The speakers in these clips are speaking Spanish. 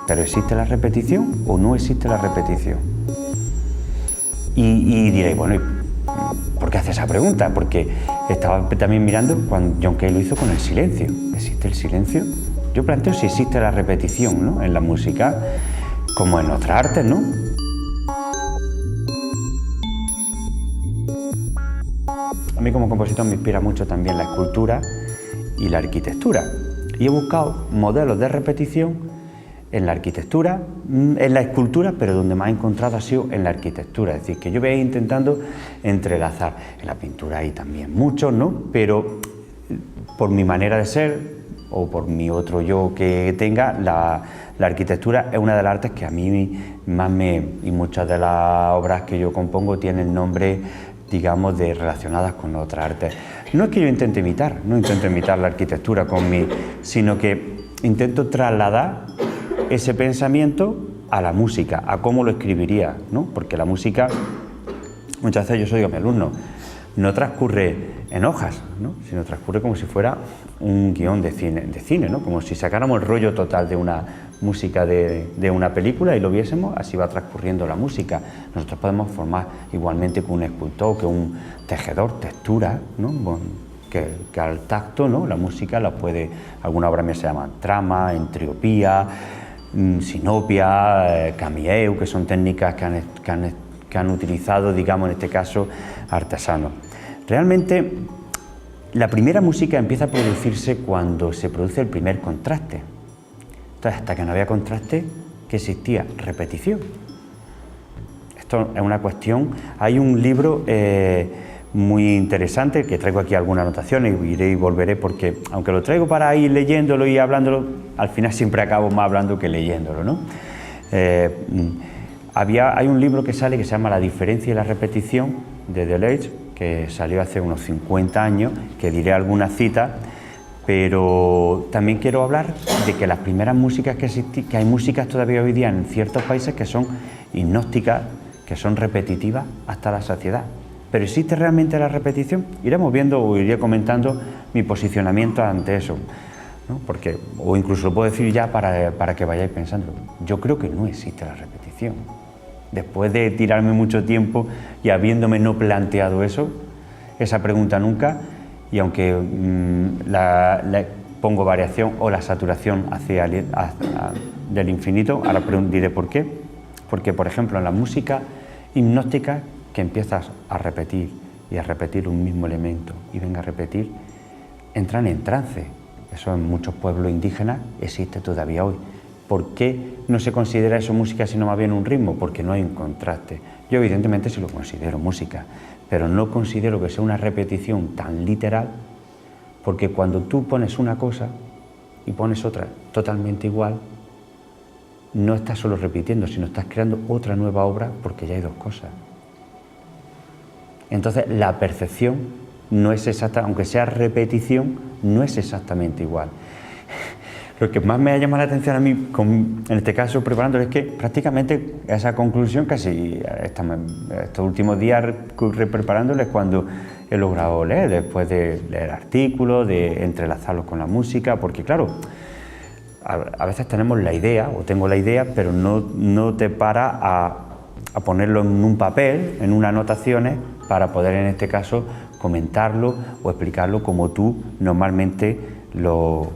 ¿Pero existe la repetición o no existe la repetición? Y diréis, bueno, ¿por qué hace esa pregunta? Porque estaba también mirando cuando John Cage lo hizo con el silencio. ¿Existe el silencio? Yo planteo si existe la repetición, ¿no?, en la música, como en otras artes, ¿no? A mí como compositor me inspira mucho también la escultura y la arquitectura. Y he buscado modelos de repetición en la arquitectura, en la escultura, pero donde más he encontrado ha sido en la arquitectura. Es decir, que yo voy a ir intentando entrelazar. En la pintura hay también muchos, ¿no? Pero por mi manera de ser o por mi otro yo que tenga, la arquitectura es una de las artes que a mí más y muchas de las obras que yo compongo tienen nombres, digamos, relacionadas con otras artes. No es que yo intente imitar, no intento imitar la arquitectura sino que intento trasladar ese pensamiento a la música, a cómo lo escribiría, ¿no? Porque la música, muchas veces yo soy mi alumno, no transcurre en hojas, ¿no?, sino transcurre como si fuera un guión de cine, ¿no?, como si sacáramos el rollo total de una música de una película y lo viésemos, así va transcurriendo la música. Nosotros podemos formar igualmente que un escultor, que un tejedor, textura, ¿no?, bueno, que al tacto, ¿no?, la música la puede, alguna obra mía se llama trama, entropía, sinopia, camieu, que son técnicas que han utilizado, digamos, en este caso, artesanos. Realmente, la primera música empieza a producirse cuando se produce el primer contraste. Entonces, hasta que no había contraste, ¿qué existía? Repetición. Esto es una cuestión. Hay un libro muy interesante, que traigo aquí algunas anotaciones y iré y volveré, porque aunque lo traigo para ir leyéndolo y hablándolo, al final siempre acabo más hablando que leyéndolo, ¿no? Hay un libro que sale que se llama La diferencia y la repetición, de Deleuze, que salió hace unos 50 años, que diré algunas citas, pero también quiero hablar de que las primeras músicas que hay músicas todavía hoy día en ciertos países que son hipnóticas, que son repetitivas hasta la saciedad. ¿Pero existe realmente la repetición? Iremos viendo o iré comentando mi posicionamiento ante eso, ¿no? Porque, o incluso lo puedo decir ya para que vayáis pensando. Yo creo que no existe la repetición. Después de tirarme mucho tiempo y habiéndome no planteado esa pregunta nunca, y aunque pongo variación o la saturación del infinito, ahora diré por qué. Porque, por ejemplo, en la música hipnótica, que empiezas a repetir y a repetir un mismo elemento y venga a repetir, entran en trance. Eso en muchos pueblos indígenas existe todavía hoy. ¿Por qué no se considera eso música sino más bien un ritmo? Porque no hay un contraste. Yo evidentemente sí lo considero música, pero no considero que sea una repetición tan literal, porque cuando tú pones una cosa y pones otra totalmente igual, no estás solo repitiendo, sino estás creando otra nueva obra, porque ya hay dos cosas. Entonces la percepción no es exacta, aunque sea repetición, no es exactamente igual. Lo que más me ha llamado la atención a mí, en este caso preparándolo, es que prácticamente esa conclusión casi estos últimos días preparándolo es cuando he logrado leer, después de leer artículos, de entrelazarlos con la música, porque claro, a veces tenemos la idea, o tengo la idea, pero no te para a ponerlo en un papel, en unas anotaciones, para poder en este caso comentarlo o explicarlo como tú normalmente lo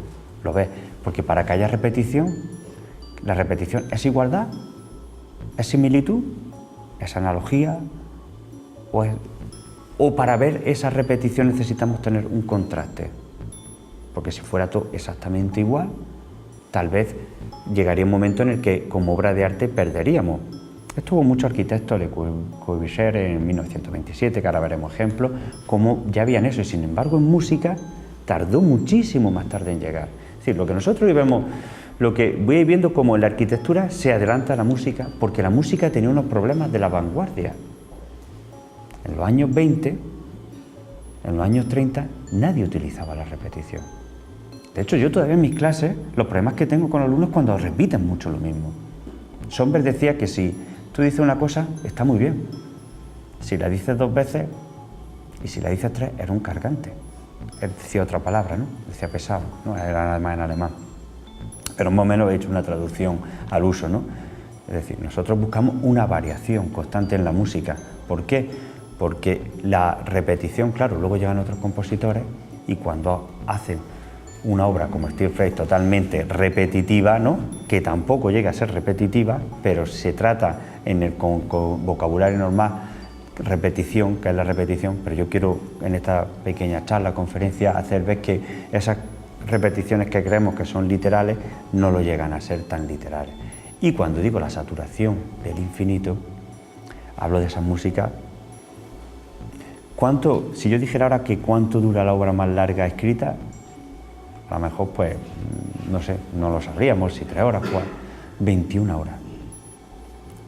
ves. Porque para que haya repetición, la repetición es igualdad, es similitud, es analogía, o para ver esa repetición necesitamos tener un contraste. Porque si fuera todo exactamente igual, tal vez llegaría un momento en el que como obra de arte perderíamos. Esto hubo muchos arquitectos, Le Corbusier en 1927, que ahora veremos ejemplos, como ya habían eso, y sin embargo en música tardó muchísimo más tarde en llegar. Es decir, lo que nosotros vemos, lo que voy viendo como en la arquitectura se adelanta a la música, porque la música tenía unos problemas de la vanguardia. En los años 20, en los años 30, nadie utilizaba la repetición. De hecho, yo todavía en mis clases, los problemas que tengo con los alumnos es cuando repiten mucho lo mismo. Schoenberg decía que si tú dices una cosa, está muy bien, Si la dices 2 veces y si la dices 3, era un cargante. Él decía otra palabra, ¿no? Decía pesado, ¿no? Era además en alemán. Pero más o menos he hecho una traducción al uso, ¿no? Es decir, nosotros buscamos una variación constante en la música. ¿Por qué? Porque la repetición, claro, luego llegan otros compositores y cuando hacen una obra como Steve Reich totalmente repetitiva, ¿no? Que tampoco llega a ser repetitiva, pero se trata en el con vocabulario normal, repetición, que es la repetición, pero yo quiero en esta pequeña charla, conferencia, hacer ver que esas repeticiones que creemos que son literales no lo llegan a ser tan literales. Y cuando digo la saturación del infinito, hablo de esa música. Si yo dijera ahora que cuánto dura la obra más larga escrita, a lo mejor, pues, no sé, no lo sabríamos, si 3 horas, 21 horas.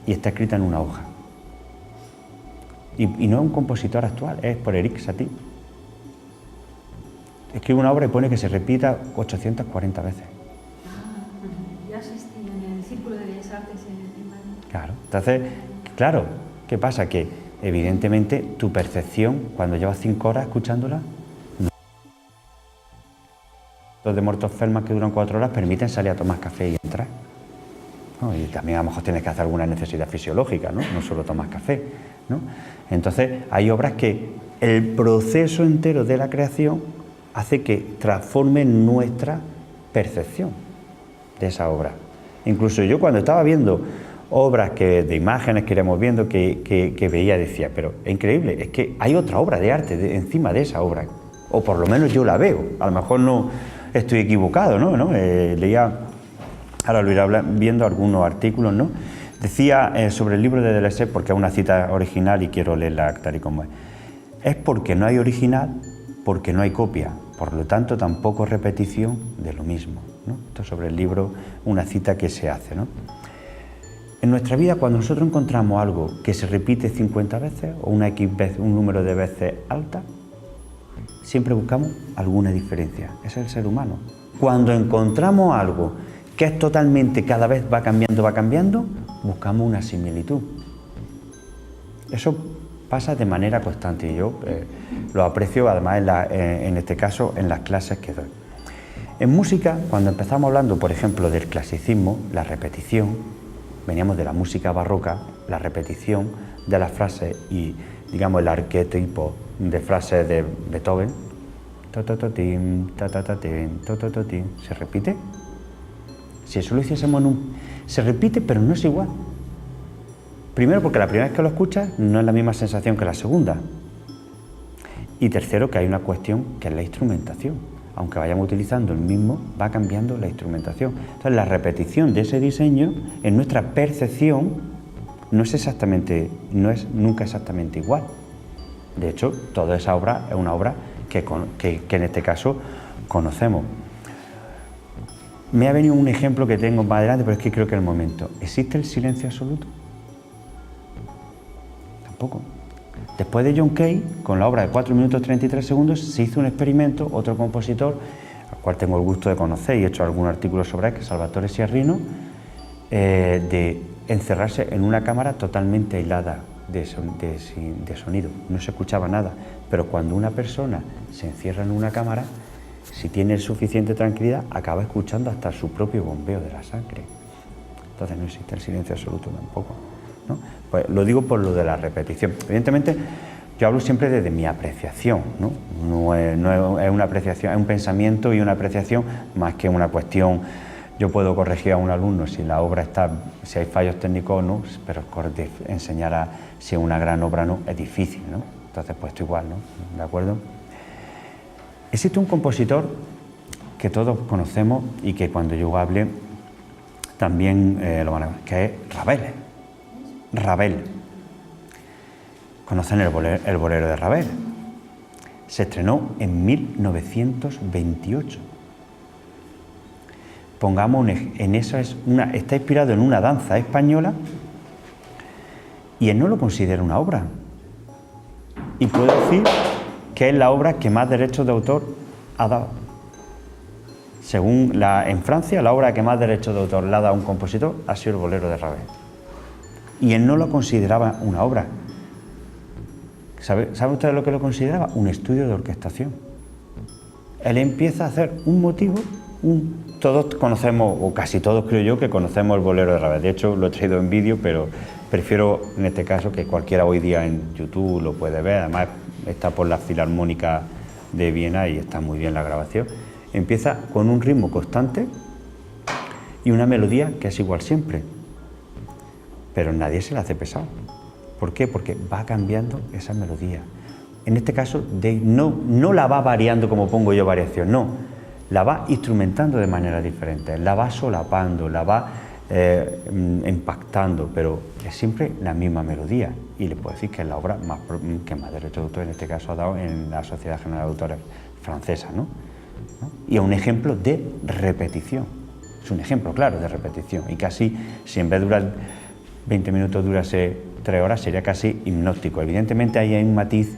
Y está escrita en una hoja. Y no es un compositor actual, es por Erik Satie. Escribe una obra y pone que se repita 840 veces. Ya asistí en el Círculo de Bellas Artes en Madrid. Claro, entonces, claro, ¿qué pasa? Que evidentemente tu percepción, cuando llevas 5 horas escuchándola, los de Mortos Feldman que duran 4 horas permiten salir a tomar café y entrar. ¿No? Y también a lo mejor tienes que hacer alguna necesidad fisiológica, ¿no? No solo tomas café, ¿no? Entonces hay obras que el proceso entero de la creación hace que transforme nuestra percepción de esa obra. Incluso yo cuando estaba viendo obras de imágenes que íbamos viendo, que veía, decía, pero es increíble, es que hay otra obra de arte encima de esa obra, o por lo menos yo la veo, a lo mejor no estoy equivocado, ¿no? Leía, ahora lo iré viendo algunos artículos, ¿no? Decía sobre el libro de Deleuze, porque es una cita original y quiero leerla tal y como es porque no hay original, porque no hay copia, por lo tanto tampoco repetición de lo mismo, ¿no? Esto sobre el libro, una cita que se hace, ¿no? En nuestra vida, cuando nosotros encontramos algo que se repite 50 veces o una X veces, un número de veces alta, siempre buscamos alguna diferencia. Ese es el ser humano. Cuando encontramos algo que es totalmente, cada vez va cambiando, buscamos una similitud. Eso pasa de manera constante y yo lo aprecio además en este caso en las clases que doy. En música, cuando empezamos hablando, por ejemplo, del clasicismo, la repetición, veníamos de la música barroca, la repetición de las frases y, digamos, el arquetipo de frases de Beethoven, ¿se repite? Si eso lo hiciésemos se repite, pero no es igual. Primero, porque la primera vez que lo escuchas no es la misma sensación que la segunda. Y tercero, que hay una cuestión que es la instrumentación. Aunque vayamos utilizando el mismo, va cambiando la instrumentación. Entonces, la repetición de ese diseño, en nuestra percepción, no es nunca exactamente igual. De hecho, toda esa obra es una obra que en este caso conocemos. Me ha venido un ejemplo que tengo más adelante, pero es que creo que es el momento. ¿Existe el silencio absoluto? Tampoco. Después de John Cage, con la obra de 4 minutos 33 segundos, se hizo un experimento, otro compositor, al cual tengo el gusto de conocer y he hecho algún artículo sobre él, que es Salvatore Sciarrino, de encerrarse en una cámara totalmente aislada de sonido. No se escuchaba nada, pero cuando una persona se encierra en una cámara, si tiene suficiente tranquilidad, acaba escuchando hasta su propio bombeo de la sangre. Entonces no existe el silencio absoluto tampoco, ¿no? Pues lo digo por lo de la repetición. Evidentemente, yo hablo siempre desde mi apreciación, ¿no? No es una apreciación, es un pensamiento y una apreciación más que una cuestión. Yo puedo corregir a un alumno si la obra si hay fallos técnicos o no, pero enseñar si es una gran obra o no es difícil, ¿no? Entonces, pues esto igual, ¿no? ¿De acuerdo? Existe un compositor que todos conocemos y que cuando yo hable también lo van a ver, que es Ravel. Ravel. Conocen el bolero de Ravel. Se estrenó en 1928. Pongamos en eso, está inspirado en una danza española y él no lo considera una obra. Y puedo decir que es la obra que más derechos de autor ha dado. Según en Francia, la obra que más derechos de autor le ha dado a un compositor ha sido el bolero de Ravel. Y él no lo consideraba una obra. ¿Sabe usted lo que lo consideraba? Un estudio de orquestación. Él empieza a hacer un motivo, todos conocemos, o casi todos creo yo, que conocemos el bolero de Ravel. De hecho, lo he traído en vídeo, pero prefiero en este caso que cualquiera hoy día en YouTube lo puede ver. Además, está por la Filarmónica de Viena y está muy bien la grabación. Empieza con un ritmo constante y una melodía que es igual siempre, pero nadie se la hace pesado. ¿Por qué? Porque va cambiando esa melodía. En este caso, no la va variando como pongo yo variación, no, la va instrumentando de manera diferente, la va solapando, la va impactando, pero es siempre la misma melodía. Y le puedo decir que es la obra que más derecho de autor en este caso ha dado en la Sociedad General de Autores francesa, ¿no? Y es un ejemplo de repetición, es un ejemplo claro de repetición, y casi, si en vez de durar 20 minutos durase 3 horas, sería casi hipnótico. Evidentemente ahí hay un matiz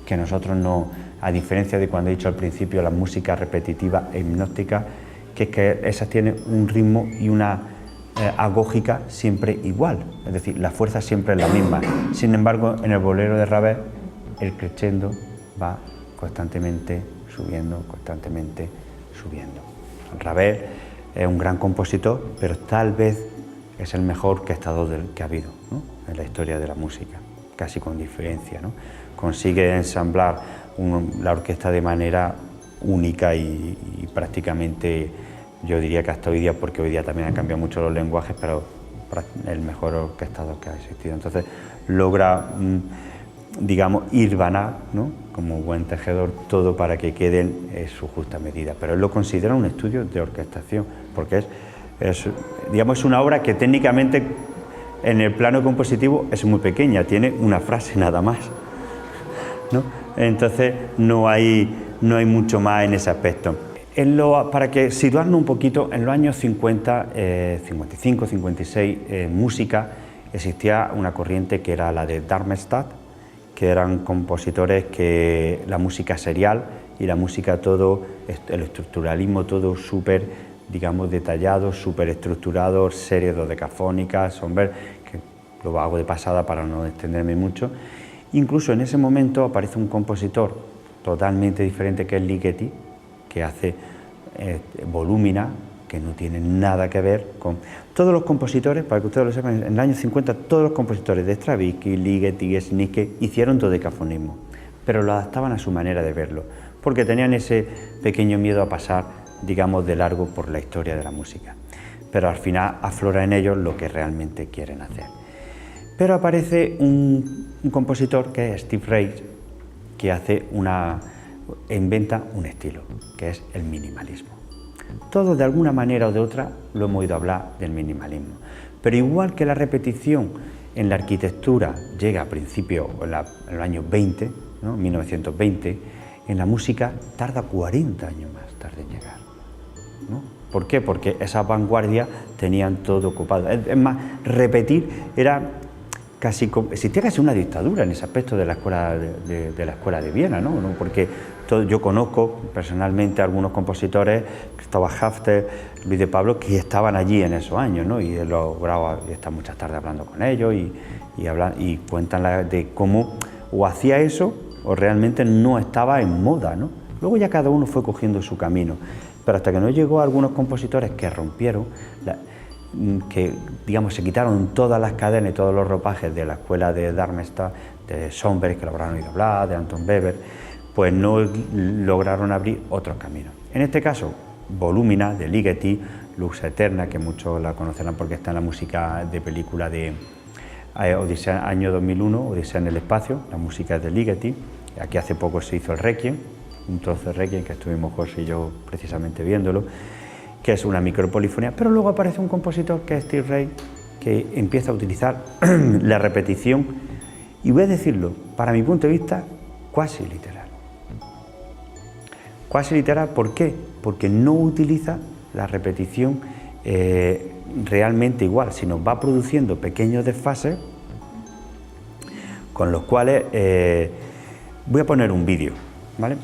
que nosotros no, a diferencia de cuando he dicho al principio la música repetitiva e hipnótica, que es que esas tienen un ritmo y una agógica siempre igual, es decir, la fuerza siempre es la misma. Sin embargo, en el bolero de Ravel, el crescendo va constantemente subiendo, constantemente subiendo. Ravel es un gran compositor, pero tal vez es el mejor orquestador que ha habido, ¿no?, en la historia de la música, casi con diferencia, ¿no? Consigue ensamblar la orquesta de manera única y prácticamente, yo diría que hasta hoy día, porque hoy día también han cambiado mucho los lenguajes, pero el mejor orquestador que ha existido. Entonces logra, digamos, hilvanar, ¿no?, como buen tejedor, todo para que quede en su justa medida. Pero él lo considera un estudio de orquestación, porque digamos, es una obra que técnicamente en el plano compositivo es muy pequeña, tiene una frase nada más, ¿no? Entonces no hay mucho más en ese aspecto. Para que situarnos un poquito, en los años 50, 55, 56, en música existía una corriente que era la de Darmstadt, que eran compositores que la música serial y la música todo, el estructuralismo todo súper, digamos, detallado, súper estructurado, series dodecafónicas, Schönberg, que lo hago de pasada para no extenderme mucho. Incluso en ese momento aparece un compositor totalmente diferente, que es Ligeti, que hace volúmina, que no tiene nada que ver con... Todos los compositores, para que ustedes lo sepan, en el año 50 todos los compositores de Stravinsky, Ligeti, Snique hicieron dodecafonismo, pero lo adaptaban a su manera de verlo, porque tenían ese pequeño miedo a pasar, digamos, de largo por la historia de la música. Pero al final aflora en ellos lo que realmente quieren hacer. Pero aparece un compositor que es Steve Reich, que inventa un estilo, que es el minimalismo. Todos, de alguna manera o de otra, lo hemos oído hablar del minimalismo. Pero igual que la repetición en la arquitectura llega a principios, en los años 20, ¿no?, 1920, en la música tarda 40 años más tarde en llegar, ¿no? ¿Por qué? Porque esas vanguardias tenían todo ocupado. Es más, repetir era casi... Existía casi una dictadura en ese aspecto de la escuela de la escuela de Viena, ¿no? Porque yo conozco personalmente a algunos compositores, Cristóbal Hafter, Luis de Pablo, que estaban allí en esos años, ¿no? Y él está muchas tardes hablando con ellos y cuentan de cómo o hacía eso o realmente no estaba en moda, ¿no? Luego ya cada uno fue cogiendo su camino, pero hasta que no llegó a algunos compositores que rompieron, que, digamos, se quitaron todas las cadenas y todos los ropajes de la escuela de Darmstadt, de Schönberg, que lo habrán oído hablar, de Anton Weber, pues no lograron abrir otros caminos. En este caso, Volúmina, de Ligeti, Lux Eterna, que muchos la conocerán porque está en la música de película de Odisea, año 2001, Odisea en el espacio, la música es de Ligeti. Aquí hace poco se hizo el Requiem, un trozo de Requiem que estuvimos José y yo precisamente viéndolo, que es una micropolifonía, pero luego aparece un compositor que es Steve Reich, que empieza a utilizar la repetición, y voy a decirlo, para mi punto de vista, cuasi literal. Cuasi literal, ¿por qué? Porque no utiliza la repetición realmente igual, sino va produciendo pequeños desfases, con los cuales voy a poner un vídeo, ¿vale?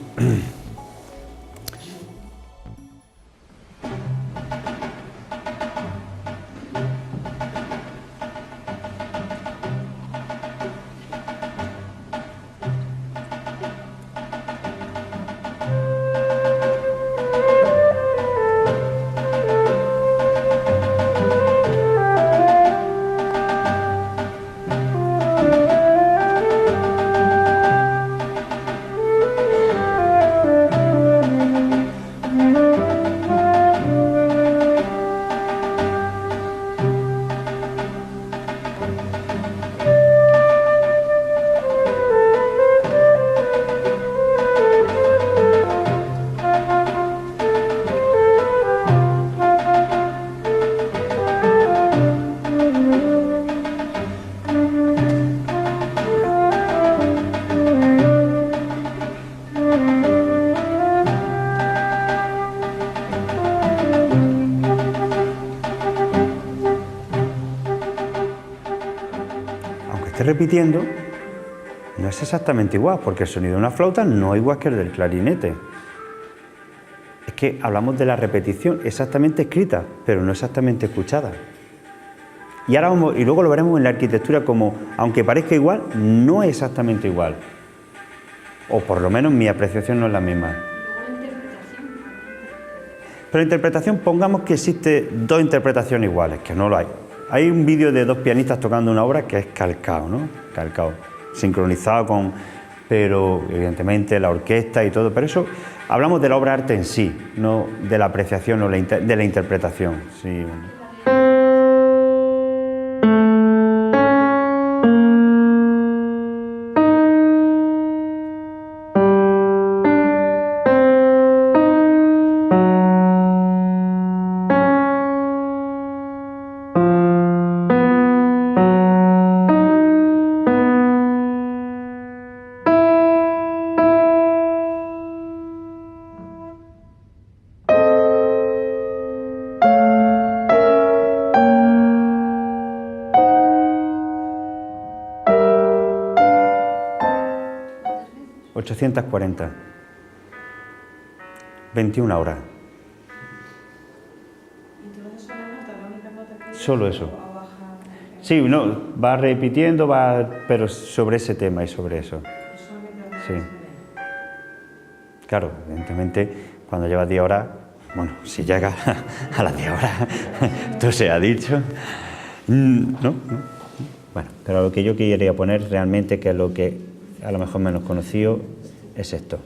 esté repitiendo, no es exactamente igual, porque el sonido de una flauta no es igual que el del clarinete. Es que hablamos de la repetición exactamente escrita, pero no exactamente escuchada. Y luego lo veremos en la arquitectura como, aunque parezca igual, no es exactamente igual. O por lo menos mi apreciación no es la misma. Pero en interpretación, pongamos que existe dos interpretaciones iguales, que no lo hay. Hay un vídeo de dos pianistas tocando una obra que es calcado, ¿no? Calcado, sincronizado con... Pero evidentemente la orquesta y todo, pero eso hablamos de la obra de arte en sí, no de la apreciación o de la interpretación. Sí. 840. 21 horas. ¿Y todo eso la nota, la única nota que Solo eso. o baja? Sí, no, va repitiendo, pero sobre ese tema y sobre eso. Solamente la Sí. nota. Claro, evidentemente, cuando llevas 10 horas, bueno, si llegas a las 10 horas, esto se ha dicho. No. Bueno, pero lo que yo quería poner realmente, que es lo que a lo mejor menos conocido, es esto.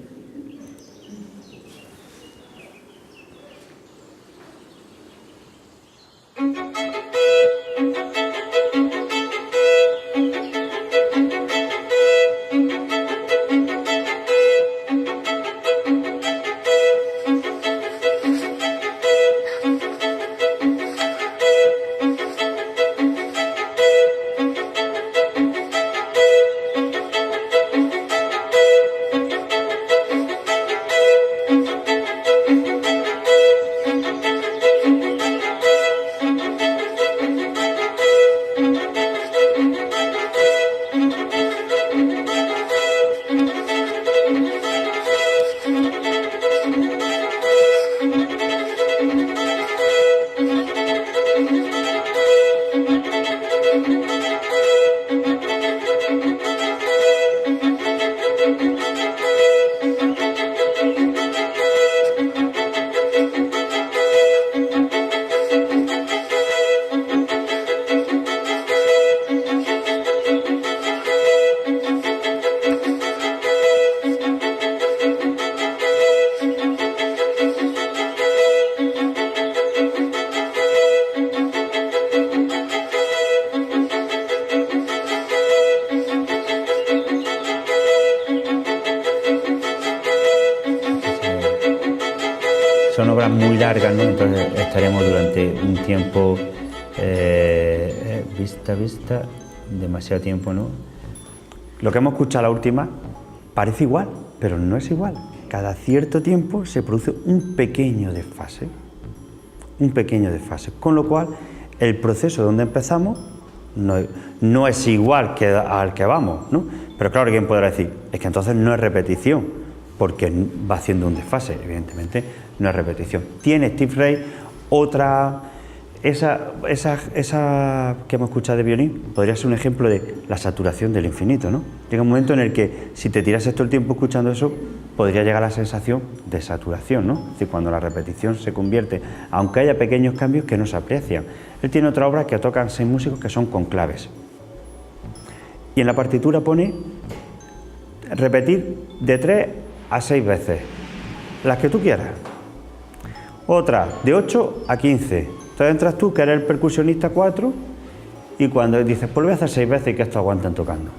Son obras muy largas, ¿no? Entonces estaremos durante un tiempo vista, demasiado tiempo, ¿no? Lo que hemos escuchado la última parece igual, pero no es igual. Cada cierto tiempo se produce un pequeño desfase, con lo cual el proceso donde empezamos no es igual que al que vamos, ¿no? Pero claro, alguien podrá decir, es que entonces no es repetición, porque va haciendo un desfase, evidentemente no es repetición. Tiene Steve Reich otra, esa que hemos escuchado de violín, podría ser un ejemplo de la saturación del infinito, ¿no? Llega un momento en el que si te tiras todo el tiempo escuchando eso, podría llegar a la sensación de saturación, ¿no? Es decir, cuando la repetición se convierte, aunque haya pequeños cambios que no se aprecian. Él tiene otra obra que tocan 6 músicos que son con claves. Y en la partitura pone repetir de 3 a 6 veces, las que tú quieras. Otra, de 8 a 15. Entonces entras tú, que eres el percusionista 4, y cuando dices, pues lo voy a hacer 6 veces y que esto aguanten tocando.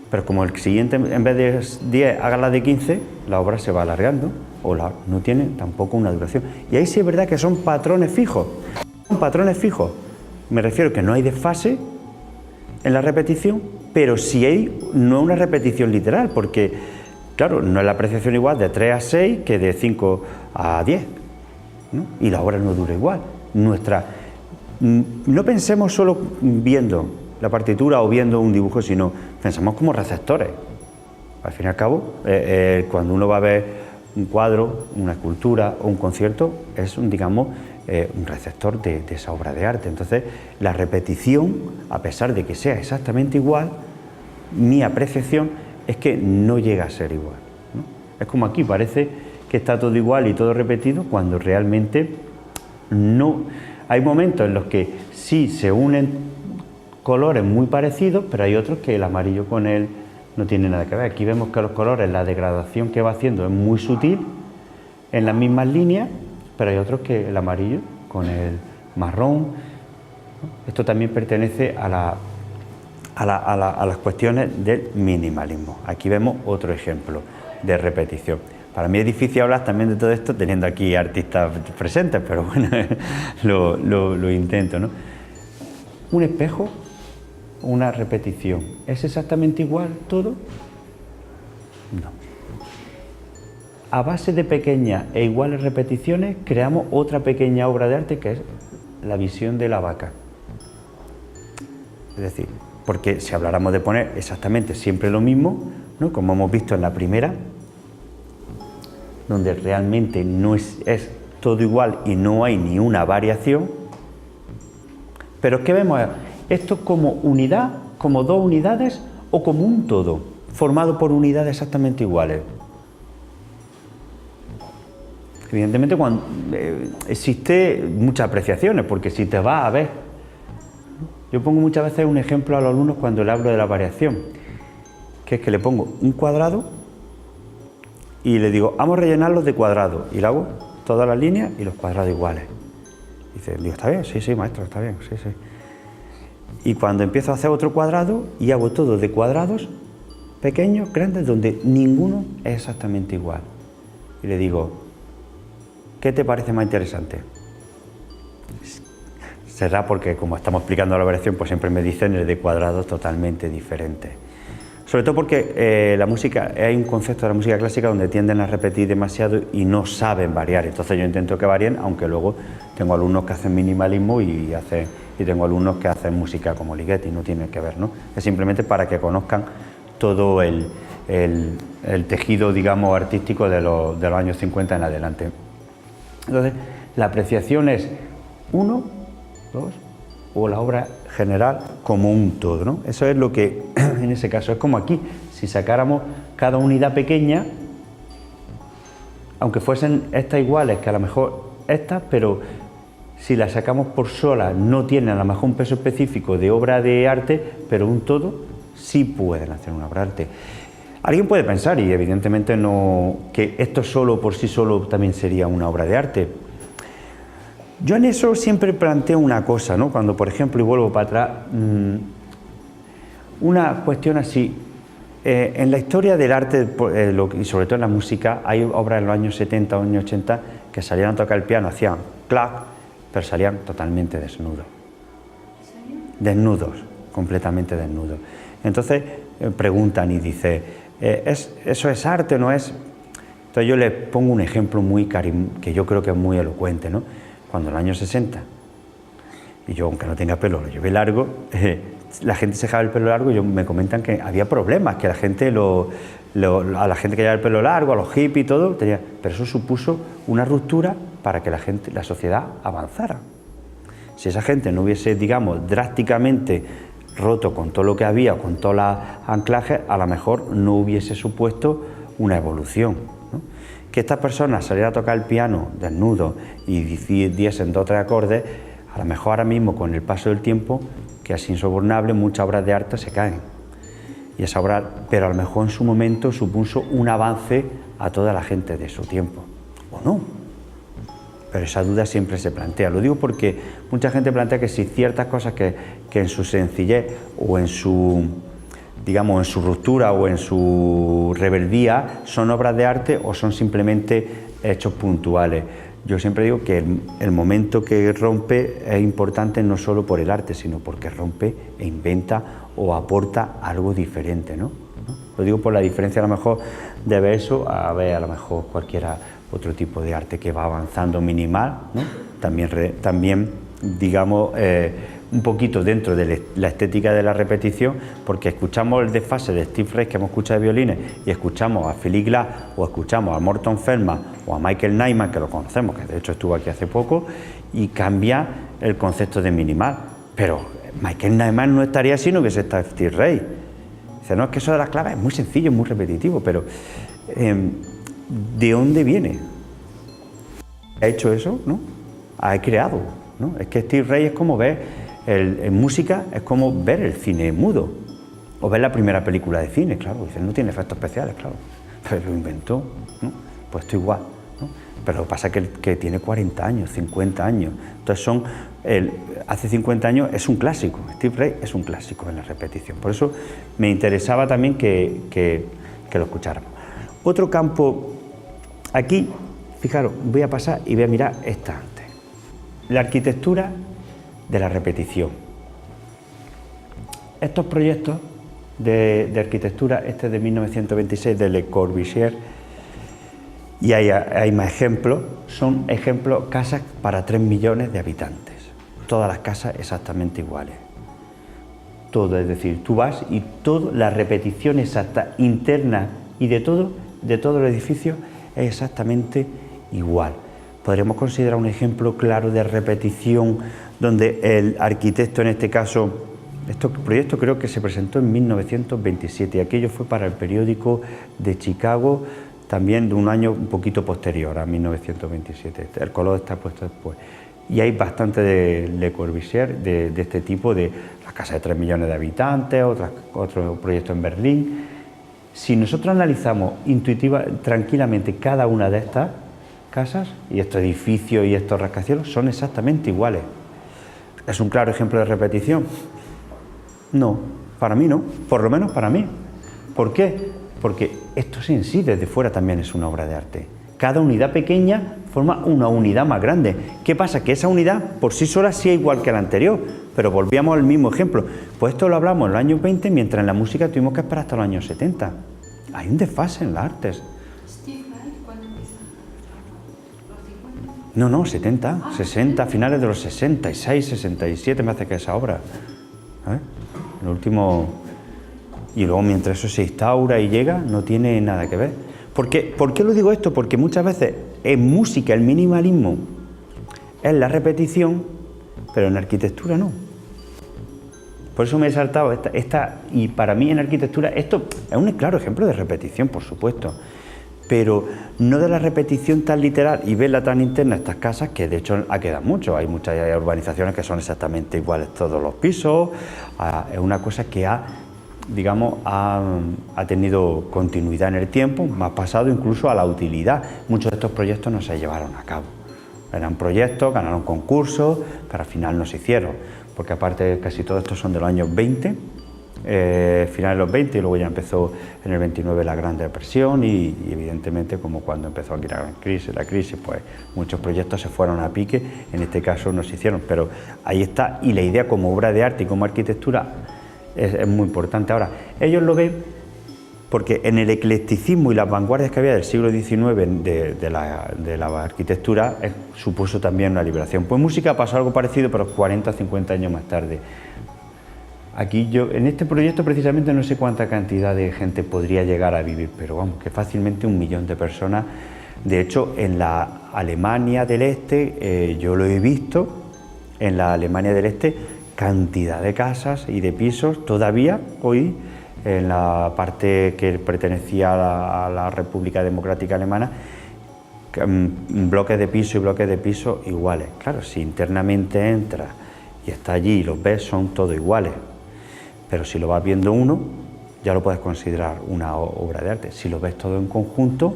Pero como el siguiente, en vez de 10, haga la de 15, la obra se va alargando, o no tiene tampoco una duración. Y ahí sí es verdad que son patrones fijos. Son patrones fijos. Me refiero que no hay desfase en la repetición, pero sí hay, no una repetición literal, porque claro, no es la apreciación igual de 3 a 6 que de 5 a 10, ¿no? Y la obra no dura igual. No pensemos solo viendo, la partitura o viendo un dibujo, sino pensamos como receptores. Al fin y al cabo, cuando uno va a ver un cuadro, una escultura o un concierto, es un receptor de esa obra de arte. Entonces, la repetición, a pesar de que sea exactamente igual, mi apreciación es que no llega a ser igual, ¿no? Es como aquí, parece que está todo igual y todo repetido, cuando realmente no. Hay momentos en los que sí se unen colores muy parecidos, pero hay otros que el amarillo con él no tiene nada que ver. Aquí vemos que los colores, la degradación que va haciendo es muy sutil en las mismas líneas, pero hay otros que el amarillo con el marrón, ¿no? Esto también pertenece a las cuestiones del minimalismo. Aquí vemos otro ejemplo de repetición. Para mí es difícil hablar también de todo esto teniendo aquí artistas presentes, pero bueno, lo intento, ¿no? Un espejo, una repetición, ¿es exactamente igual todo? No. A base de pequeñas e iguales repeticiones creamos otra pequeña obra de arte, que es la visión de la vaca. Es decir, porque si habláramos de poner exactamente siempre lo mismo, ¿no?, como hemos visto en la primera, donde realmente no es todo igual y no hay ni una variación, pero ¿qué vemos? ¿Esto como unidad, como dos unidades o como un todo, formado por unidades exactamente iguales? Evidentemente existe muchas apreciaciones, porque si te vas a ver, yo pongo muchas veces un ejemplo a los alumnos cuando le hablo de la variación, que es que le pongo un cuadrado y le digo, vamos a rellenarlos de cuadrados, y le hago todas las líneas y los cuadrados iguales. Digo, ¿está bien? Sí, sí, maestro, está bien, sí, sí. Y cuando empiezo a hacer otro cuadrado y hago todo de cuadrados pequeños, grandes, donde ninguno es exactamente igual. Y le digo, ¿qué te parece más interesante? Será porque, como estamos explicando la variación, pues siempre me dicen el de cuadrados totalmente diferentes. Sobre todo porque la música, hay un concepto de la música clásica donde tienden a repetir demasiado y no saben variar. Entonces yo intento que varíen, aunque luego tengo alumnos que hacen minimalismo y tengo alumnos que hacen música como Ligeti, no tiene que ver, ¿no? Es simplemente para que conozcan todo el tejido, digamos, artístico de los años 50 en adelante. Entonces, la apreciación es 1, 2, o la obra general como un todo, ¿no? Eso es lo que, en ese caso, es como aquí, si sacáramos cada unidad pequeña, aunque fuesen estas iguales que a lo mejor estas, pero si las sacamos por solas no tienen a lo mejor un peso específico de obra de arte, pero un todo sí pueden hacer una obra de arte. Alguien puede pensar, y evidentemente no, que esto solo por sí solo también sería una obra de arte. Yo en eso siempre planteo una cosa, ¿no? Cuando, por ejemplo, y vuelvo para atrás, una cuestión así, en la historia del arte, y sobre todo en la música, hay obras en los años 70 o años 80 que salían a tocar el piano, hacían clac, pero salían totalmente desnudos. Desnudos, completamente desnudos. Entonces preguntan y dicen, ¿eso es arte o no es? Entonces yo les pongo un ejemplo que yo creo que es muy elocuente, ¿no? Cuando en los años 60, y yo aunque no tenga pelo, lo llevé largo, la gente se dejaba el pelo largo y me comentan que había problemas, que la gente a la gente que llevaba el pelo largo, a los hippies y todo, pero eso supuso una ruptura para que la sociedad avanzara. Si esa gente no hubiese, digamos, drásticamente roto con todo lo que había, con todos los anclajes, a lo mejor no hubiese supuesto una evolución, ¿no? Que estas personas salieran a tocar el piano desnudo y diesen 2 o 3 acordes, a lo mejor ahora mismo con el paso del tiempo, que es insobornable, muchas obras de arte se caen. Y esa obra, pero a lo mejor en su momento supuso un avance a toda la gente de su tiempo, o no. Pero esa duda siempre se plantea. Lo digo porque mucha gente plantea que si ciertas cosas que en su sencillez o en su, digamos, en su ruptura o en su rebeldía son obras de arte o son simplemente hechos puntuales. Yo siempre digo que el momento que rompe es importante no solo por el arte, sino porque rompe e inventa o aporta algo diferente, ¿no? Lo digo por la diferencia a lo mejor de ver eso a ver a lo mejor cualquiera otro tipo de arte que va avanzando minimal, ¿no? También digamos, un poquito dentro de la estética de la repetición, porque escuchamos el desfase de Steve Reich que hemos escuchado de violines y escuchamos a Philip Glass o escuchamos a Morton Feldman o a Michael Nyman, que lo conocemos, que de hecho estuvo aquí hace poco, y cambia el concepto de minimal. Pero Michael Nyman no estaría si no hubiese estado Steve Reich. Dice, no, es que eso de las claves es muy sencillo, es muy repetitivo, pero ¿de dónde viene? ¿Ha hecho eso? ¿No? ¿Ha creado? ¿No? Es que Steve Reich es como ver, en música es como ver el cine mudo, o ver la primera película de cine, claro, dice, no tiene efectos especiales, claro, pero lo inventó, ¿no? Pues esto igual, ¿no? Pero lo que pasa es que tiene 40 años, 50 años, entonces hace 50 años es un clásico, Steve Reich es un clásico en la repetición, por eso me interesaba también que lo escucháramos. Otro campo, aquí, fijaros, voy a pasar y voy a mirar esta antes, la arquitectura de la repetición. Estos proyectos de arquitectura, este de 1926 de Le Corbusier, y hay más ejemplos, son ejemplos, casas para 3 millones de habitantes, todas las casas exactamente iguales, todo, es decir, tú vas y toda la repetición exacta, interna y de todo el edificio es exactamente igual. Podremos considerar un ejemplo claro de repetición donde el arquitecto, en este caso, este proyecto creo que se presentó en 1927 y aquello fue para el periódico de Chicago, también de un año un poquito posterior a 1927. El color está puesto después. Y hay bastante de Le Corbusier, de este tipo, de la casa de 3 millones de habitantes, otro proyecto en Berlín. Si nosotros analizamos tranquilamente cada una de estas casas, y estos edificios y estos rascacielos son exactamente iguales. ¿Es un claro ejemplo de repetición? No, para mí no, por lo menos para mí. ¿Por qué? Porque esto en sí desde fuera también es una obra de arte. Cada unidad pequeña forma una unidad más grande. ¿Qué pasa? Que esa unidad por sí sola sí es igual que la anterior, pero volvíamos al mismo ejemplo. Pues esto lo hablamos en los años 20, mientras en la música tuvimos que esperar hasta los años 70. Hay un desfase en las artes. Steve Reich, ¿cuándo empieza? ¿Los 50? No, 70, 60, finales de los 66, 67 me hace que esa obra. El último... Y luego mientras eso se instaura y llega, no tiene nada que ver. ¿Por qué lo digo esto? Porque muchas veces en música el minimalismo es la repetición, pero en arquitectura no. Por eso me he saltado y para mí en arquitectura esto es un claro ejemplo de repetición, por supuesto, pero no de la repetición tan literal y verla tan interna estas casas, que de hecho ha quedado mucho. Hay muchas urbanizaciones que son exactamente iguales todos los pisos. Es una cosa que ha tenido continuidad en el tiempo, más pasado incluso a la utilidad. Muchos de estos proyectos no se llevaron a cabo. Eran proyectos, ganaron concursos, pero al final no se hicieron, porque aparte casi todos estos son de los años 20, finales de los 20, y luego ya empezó en el 29 la Gran Depresión y evidentemente como cuando empezó aquí la crisis, pues muchos proyectos se fueron a pique, en este caso no se hicieron, pero ahí está, y la idea como obra de arte y como arquitectura es muy importante. Ahora, ellos lo ven porque en el eclecticismo y las vanguardias que había del siglo XIX de la arquitectura supuso también una liberación. Pues música pasó algo parecido, pero 40 o 50 años más tarde. Aquí en este proyecto precisamente no sé cuánta cantidad de gente podría llegar a vivir, pero vamos, que fácilmente 1 millón de personas. De hecho, en la Alemania del Este, yo lo he visto, en la Alemania del Este, cantidad de casas y de pisos todavía hoy en la parte que pertenecía a la República Democrática Alemana, bloques de piso y bloques de piso iguales. Claro, si internamente entras y está allí y los ves, son todos iguales, pero si lo vas viendo uno, ya lo puedes considerar una obra de arte. Si lo ves todo en conjunto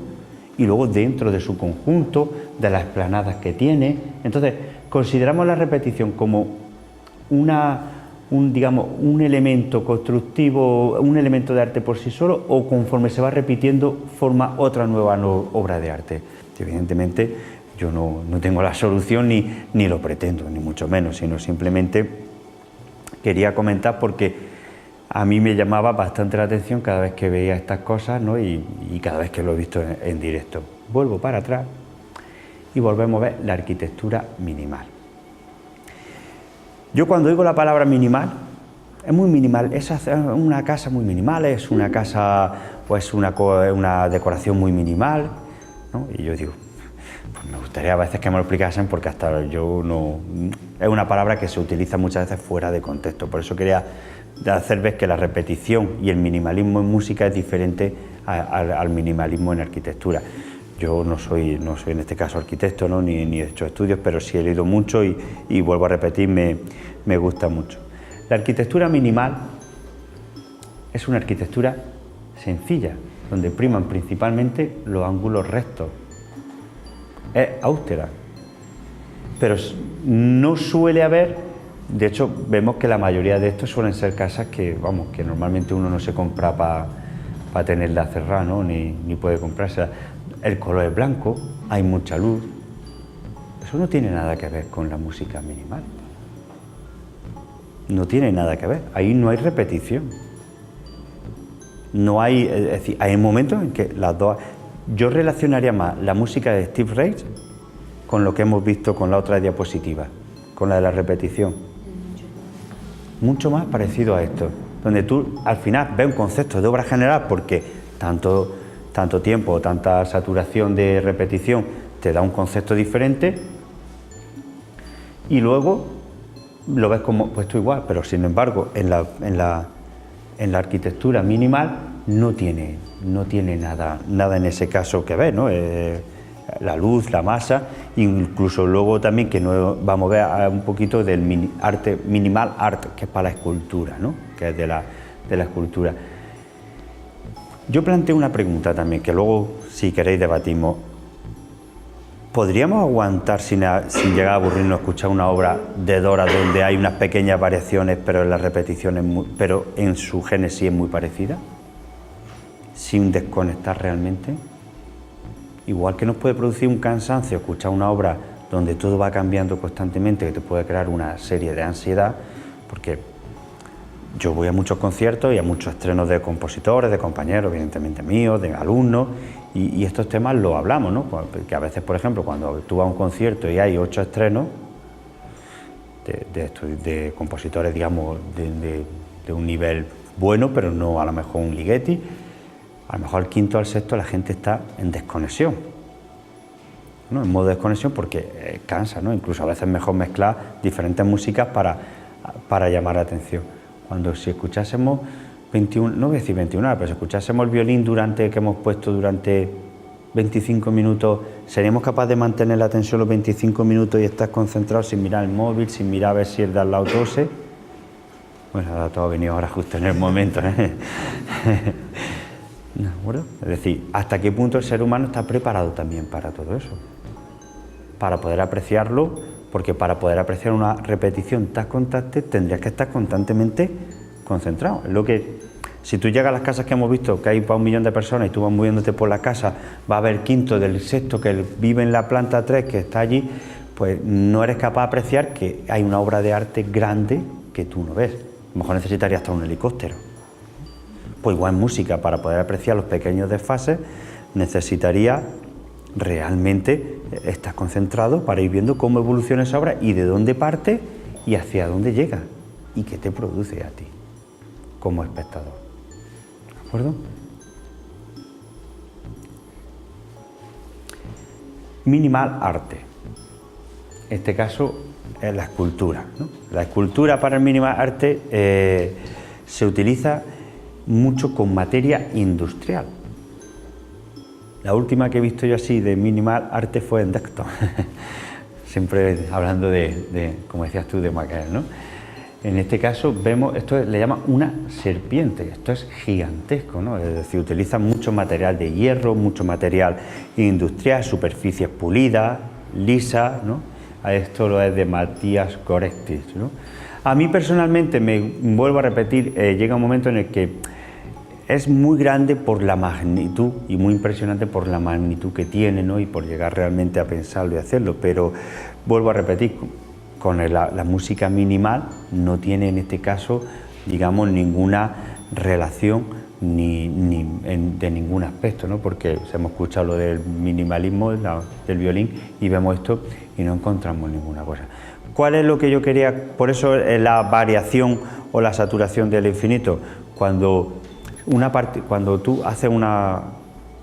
y luego dentro de su conjunto, de las esplanadas que tiene, entonces consideramos la repetición como un elemento constructivo, un elemento de arte por sí solo, o conforme se va repitiendo forma otra nueva obra de arte. Y evidentemente yo no tengo la solución ni lo pretendo, ni mucho menos, sino simplemente quería comentar porque a mí me llamaba bastante la atención cada vez que veía estas cosas, ¿no? y cada vez que lo he visto en directo. Vuelvo para atrás y volvemos a ver la arquitectura minimal. Yo cuando digo la palabra minimal, es muy minimal, es una casa muy minimal, es una casa, pues una decoración muy minimal, ¿no? Y yo digo, pues me gustaría a veces que me lo explicasen porque hasta yo no... Es una palabra que se utiliza muchas veces fuera de contexto, por eso quería hacer ver que la repetición y el minimalismo en música es diferente al minimalismo en arquitectura. Yo no soy en este caso arquitecto, ¿no? ni he hecho estudios, pero sí he leído mucho y vuelvo a repetir, me gusta mucho. La arquitectura minimal es una arquitectura sencilla, donde priman principalmente los ángulos rectos. Es austera, pero no suele haber, de hecho vemos que la mayoría de estos suelen ser casas que, vamos, que normalmente uno no se compra para tenerla cerrada, ¿no? ni puede comprarse. El color es blanco, hay mucha luz. Eso no tiene nada que ver con la música minimal. No tiene nada que ver, ahí no hay repetición. No hay, es decir, hay momentos en que las dos... Yo relacionaría más la música de Steve Reich con lo que hemos visto con la otra diapositiva, con la de la repetición. Mucho más parecido a esto, donde tú al final ves un concepto de obra general porque tanto tiempo o tanta saturación de repetición te da un concepto diferente y luego lo ves como puesto igual, pero sin embargo en la arquitectura minimal no tiene nada en ese caso que ver, ¿no? La luz, la masa, incluso luego también que no vamos a ver un poquito del arte minimal art, que es para la escultura, ¿no? Que es de la escultura. Yo planteo una pregunta también, que luego, si queréis, debatimos. ¿Podríamos aguantar sin llegar a aburrirnos escuchar una obra de Dora donde hay unas pequeñas variaciones, pero en las repeticiones, pero en su génesis es muy parecida? Sin desconectar realmente. Igual que nos puede producir un cansancio escuchar una obra donde todo va cambiando constantemente, que te puede crear una serie de ansiedad, porque yo voy a muchos conciertos y a muchos estrenos de compositores, de compañeros, evidentemente míos, de alumnos, y estos temas los hablamos, ¿no? Porque a veces, por ejemplo, cuando tú vas a un concierto y hay 8 estrenos de compositores, digamos, de un nivel bueno, pero no a lo mejor un Ligeti, a lo mejor al quinto o al sexto la gente está en desconexión, ¿no? En modo de desconexión porque cansa, ¿no? Incluso a veces es mejor mezclar diferentes músicas para llamar la atención. Cuando si escuchásemos 21, no voy a decir 21 horas, pero si escuchásemos el violín que hemos puesto durante 25 minutos, ¿seríamos capaces de mantener la atención los 25 minutos y estar concentrados sin mirar el móvil, sin mirar a ver si el de al lado tose? Bueno, ahora todo ha venido ahora justo en el momento, ¿eh? ¿De acuerdo? Es decir, ¿hasta qué punto el ser humano está preparado también para todo eso? Para poder apreciarlo, porque para poder apreciar una repetición tan constante tendrías que estar constantemente concentrado. Es lo que, si tú llegas a las casas que hemos visto, que hay para 1 millón de personas y tú vas moviéndote por la casa, va a haber quinto del sexto que vive en la planta 3, que está allí, pues no eres capaz de apreciar que hay una obra de arte grande que tú no ves. A lo mejor necesitarías hasta un helicóptero. Pues igual en música, para poder apreciar los pequeños desfases, necesitaría realmente estar concentrado para ir viendo cómo evoluciona esa obra y de dónde parte y hacia dónde llega y qué te produce a ti como espectador. ¿De acuerdo? Minimal arte. En este caso es la escultura, ¿no? La escultura para el minimal arte se utiliza mucho con materia industrial. La última que he visto yo así de minimal arte fue en Decton. Siempre hablando como decías tú, de Macael, ¿no? En este caso vemos, esto le llaman una serpiente, esto es gigantesco, ¿no? Es decir, utiliza mucho material de hierro, mucho material industrial, superficies pulidas, lisas, ¿no? Esto lo es de Matías Goretzky, ¿no? A mí personalmente, me vuelvo a repetir, llega un momento en el que es muy grande por la magnitud y muy impresionante por la magnitud que tiene, ¿no? Y por llegar realmente a pensarlo y hacerlo, pero vuelvo a repetir, con la música minimal no tiene en este caso, digamos, ninguna relación de ningún aspecto, ¿no? Porque hemos escuchado lo del minimalismo, del violín, y vemos esto y no encontramos ninguna cosa. ¿Cuál es lo que yo quería? Por eso la variación o la saturación del infinito. Cuando tú haces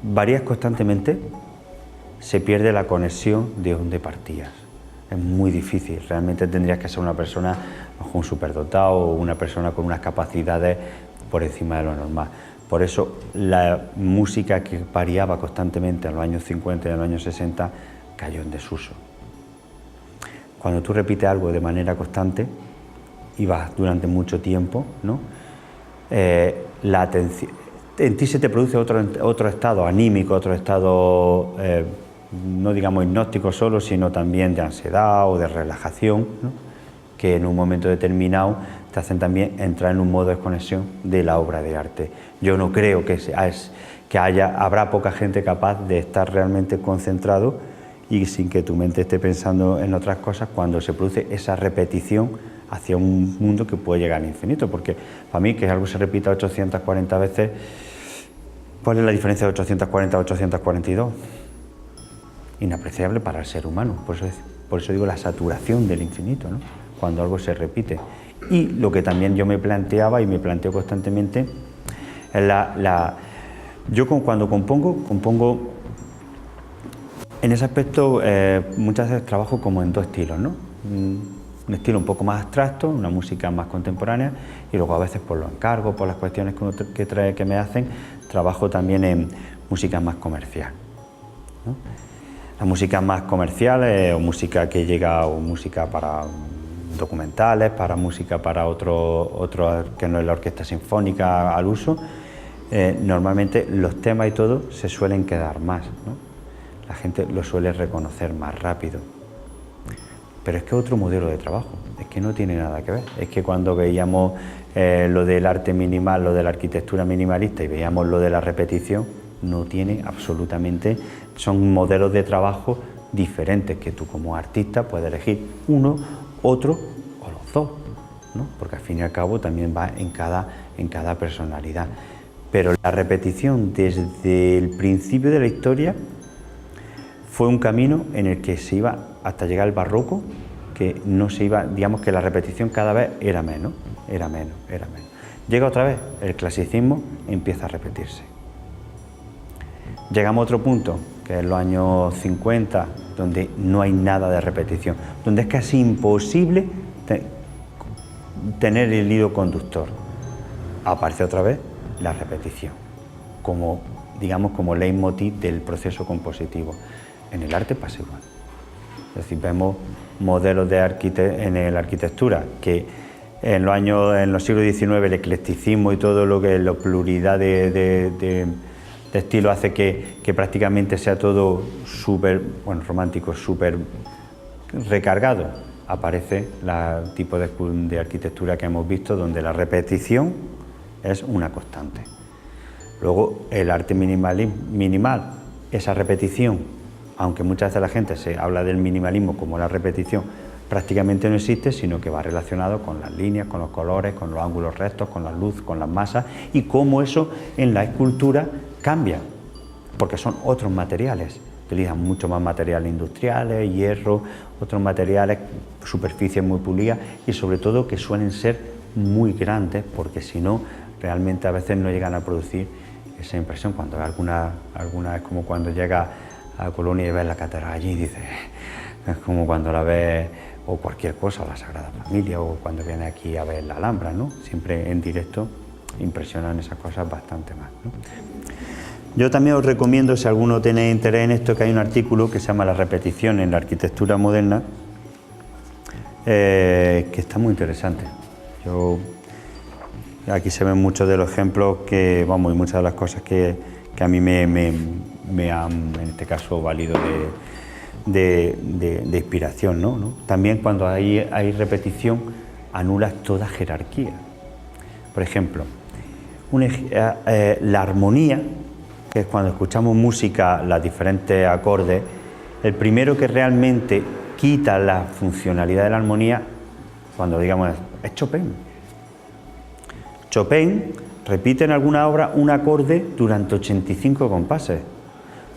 varías constantemente, se pierde la conexión de donde partías. Es muy difícil, realmente tendrías que ser una persona un superdotado o una persona con unas capacidades por encima de lo normal. Por eso la música que variaba constantemente en los años 50 y en los años 60 cayó en desuso. Cuando tú repites algo de manera constante y vas durante mucho tiempo, ¿no? La atención, en ti se te produce otro estado anímico, otro estado, no digamos hipnótico solo, sino también de ansiedad o de relajación, ¿no? Que en un momento determinado te hacen también entrar en un modo de desconexión de la obra de arte. Yo no creo que habrá poca gente capaz de estar realmente concentrado y sin que tu mente esté pensando en otras cosas cuando se produce esa repetición hacia un mundo que puede llegar al infinito, porque para mí que algo se repita 840 veces, ¿cuál es la diferencia de 840 a 842? Inapreciable para el ser humano, por eso digo la saturación del infinito, ¿no? Cuando algo se repite. Y lo que también yo me planteaba y me planteo constantemente es yo cuando compongo en ese aspecto muchas veces trabajo como en dos estilos, ¿no? Un estilo un poco más abstracto, una música más contemporánea, y luego a veces por los encargos, por las cuestiones que me hacen, trabajo también en música más comercial, ¿no? La música más comercial o música que llega, o música para documentales, para música para otro que no es la orquesta sinfónica al uso, normalmente los temas y todo se suelen quedar más, ¿no? La gente lo suele reconocer más rápido. Pero es que otro modelo de trabajo, es que no tiene nada que ver. Es que cuando veíamos lo del arte minimal, lo de la arquitectura minimalista y veíamos lo de la repetición, no tiene absolutamente, son modelos de trabajo diferentes que tú como artista puedes elegir uno, otro o los dos, ¿no? Porque al fin y al cabo también va en cada personalidad. Pero la repetición desde el principio de la historia fue un camino en el que se iba hasta llegar al barroco, que no se iba, digamos que la repetición cada vez era menos. Llega otra vez el clasicismo, empieza a repetirse. Llegamos a otro punto, que es los años 50, donde no hay nada de repetición, donde es casi imposible tener el hilo conductor. Aparece otra vez la repetición, como leitmotiv del proceso compositivo. En el arte pasa igual. Es decir, vemos modelos en la arquitectura que en los siglos XIX el eclecticismo y todo lo que la pluralidad de estilo hace que prácticamente sea todo súper romántico, súper recargado. Aparece el tipo de arquitectura que hemos visto donde la repetición es una constante. Luego el arte minimal, esa repetición, aunque muchas veces la gente se habla del minimalismo como la repetición, prácticamente no existe, sino que va relacionado con las líneas, con los colores, con los ángulos rectos, con la luz, con las masas, y cómo eso en la escultura cambia, porque son otros materiales, utilizan mucho más materiales industriales, hierro, otros materiales, superficies muy pulidas y sobre todo que suelen ser muy grandes, porque si no, realmente a veces no llegan a producir esa impresión. Cuando ves alguna es como cuando llega a Colonia y ves la catedral allí y dices, es como cuando la ves, o cualquier cosa, la Sagrada Familia, o cuando vienes aquí a ver la Alhambra, ¿no? Siempre en directo impresionan esas cosas bastante más, ¿no? Yo también os recomiendo, si alguno tiene interés en esto, que hay un artículo que se llama La repetición en la arquitectura moderna, que está muy interesante. Aquí se ven muchos de los ejemplos y muchas de las cosas que a mí me han, en este caso, valido de inspiración, ¿no? También cuando hay repetición, anulas toda jerarquía. Por ejemplo, la armonía, que es cuando escuchamos música, los diferentes acordes, el primero que realmente quita la funcionalidad de la armonía, cuando digamos, es Chopin. Chopin repite en alguna obra un acorde durante 85 compases.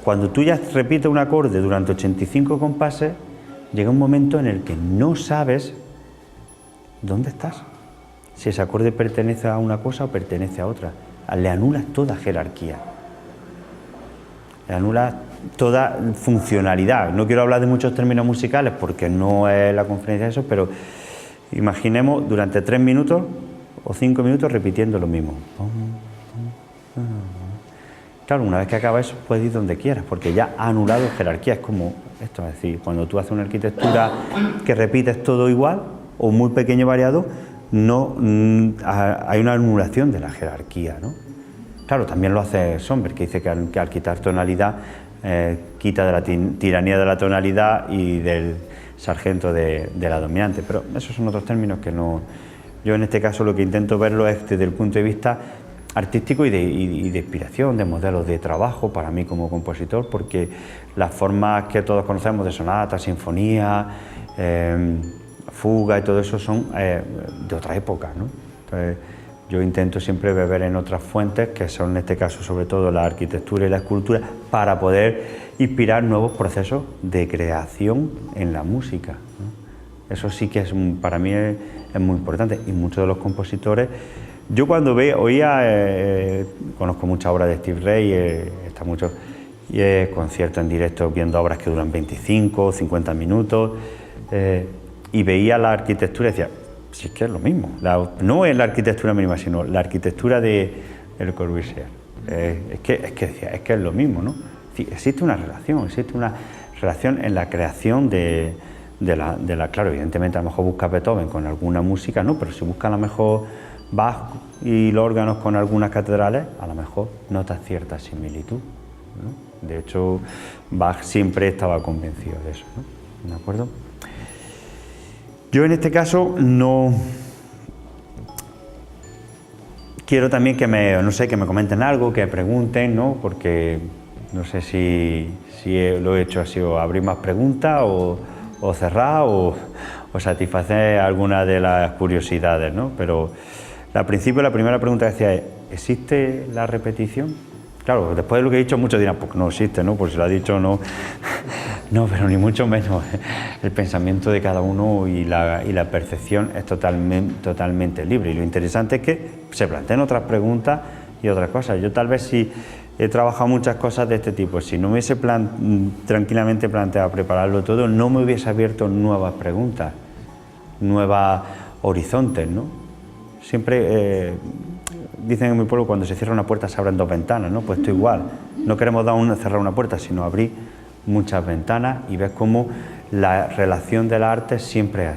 Cuando tú ya repites un acorde durante 85 compases, llega un momento en el que no sabes dónde estás, si ese acorde pertenece a una cosa o pertenece a otra. Le anulas toda jerarquía, le anulas toda funcionalidad. No quiero hablar de muchos términos musicales porque no es la conferencia de eso, pero imaginemos durante 3 minutos o 5 minutos repitiendo lo mismo. Claro, una vez que acaba eso, puedes ir donde quieras, porque ya ha anulado jerarquía. Es como esto, es decir, cuando tú haces una arquitectura que repites todo igual o muy pequeño variado, no hay una anulación de la jerarquía, ¿no? Claro, también lo hace Schoenberg, que dice que al quitar tonalidad, quita de la tiranía de la tonalidad y del sargento de la dominante, pero esos son otros términos que no... Yo en este caso lo que intento verlo es desde el punto de vista artístico y de inspiración, de modelos de trabajo para mí como compositor, porque las formas que todos conocemos de sonata, sinfonía, fuga y todo eso son de otra época, ¿no? Entonces, yo intento siempre beber en otras fuentes, que son en este caso sobre todo la arquitectura y la escultura, para poder inspirar nuevos procesos de creación en la música, ¿no? Eso sí que es para mí es muy importante, y muchos de los compositores, yo cuando conozco muchas obras de Steve Reich, está mucho, y conciertos en directo viendo obras que duran 25 o 50 minutos, y veía la arquitectura y decía, si es que es lo mismo, no es la arquitectura mínima, sino la arquitectura de Le Corbusier. Es que es lo mismo, ¿no? Existe una relación en la creación de la... Claro, evidentemente a lo mejor busca Beethoven con alguna música, no, pero si busca a lo mejor Bach y los órganos con algunas catedrales, a lo mejor nota cierta similitud, ¿no? De hecho, Bach siempre estaba convencido de eso, ¿no? ¿De acuerdo? Yo en este caso no... Quiero también que me comenten algo, que pregunten, ¿no? Porque no sé si lo he hecho así, o abrir más preguntas, o cerrar, o satisfacer alguna de las curiosidades, ¿no? Pero al principio la primera pregunta decía, ¿existe la repetición? Claro, después de lo que he dicho, muchos dirán, pues no existe, ¿no? Pues si lo ha dicho, no. No, pero ni mucho menos. El pensamiento de cada uno y la percepción es totalmente libre. Y lo interesante es que se planteen otras preguntas y otras cosas. Yo tal vez si he trabajado muchas cosas de este tipo, si no me hubiese tranquilamente planteado prepararlo todo, no me hubiese abierto nuevas preguntas, nuevos horizontes, ¿no? Siempre dicen en mi pueblo, cuando se cierra una puerta se abren 2 ventanas, ¿no? Pues esto igual. No queremos cerrar una puerta, sino abrir muchas ventanas, y ves cómo la relación del arte siempre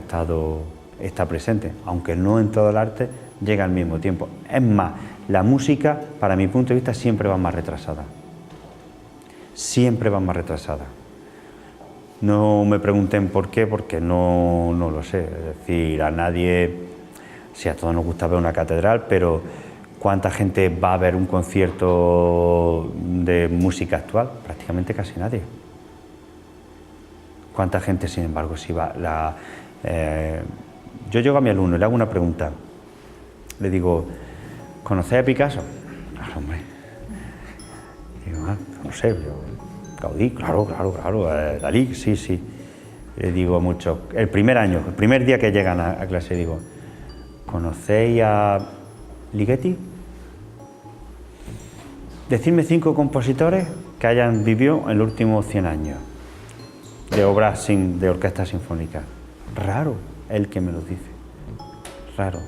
está presente, aunque no en todo el arte llega al mismo tiempo. Es más, la música, para mi punto de vista, siempre va más retrasada. Siempre va más retrasada. No me pregunten por qué, porque no lo sé. Es decir, a nadie, si a todos nos gusta ver una catedral, pero ¿cuánta gente va a ver un concierto de música actual? Prácticamente casi nadie. ¿Cuánta gente, sin embargo, si va? Yo llego a mi alumno y le hago una pregunta. Le digo, ¿conocéis a Picasso? Claro, hombre. Digo, no sé, Gaudí, claro, Dalí, sí. Le digo a muchos, el primer día que llegan a clase, digo, ¿conocéis a Ligeti? Decidme 5 compositores que hayan vivido en los últimos 100 años de obras de orquesta sinfónica. Raro el que me lo dice, raro.